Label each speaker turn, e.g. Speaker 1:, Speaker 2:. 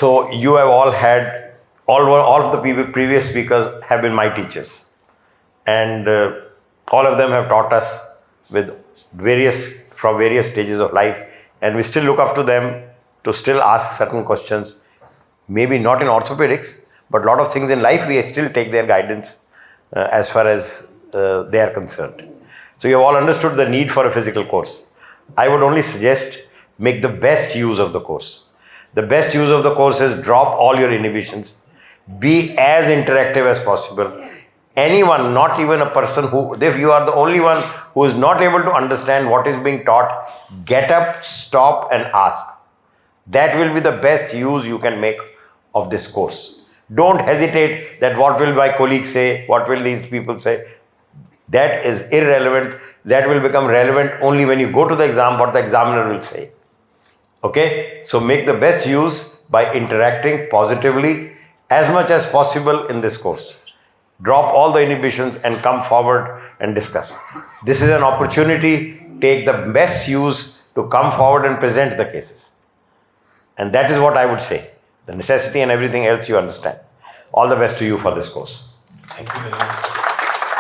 Speaker 1: So you have all had, all of the previous speakers have been my teachers. And all of them have taught us from various stages of life. And we still look up to them to still ask certain questions. Maybe not in orthopedics, but a lot of things in life we still take their guidance as far as they are concerned. So you have all understood the need for a physical course. I would only suggest make the best use of the course. The best use of the course is drop all your inhibitions. Be as interactive as possible. Anyone, not even a person if you are the only one who is not able to understand what is being taught, get up, stop and ask. That will be the best use you can make of this course. Don't hesitate that what will my colleagues say, what will these people say. That is irrelevant. That will become relevant only when you go to the exam, what the examiner will say. Okay? So make the best use by interacting positively as much as possible in this course. Drop all the inhibitions and come forward and discuss. This is an opportunity. Take the best use to come forward and present the cases. And that is what I would say. The necessity and everything else you understand. All the best to you for this course.
Speaker 2: Thank you very much.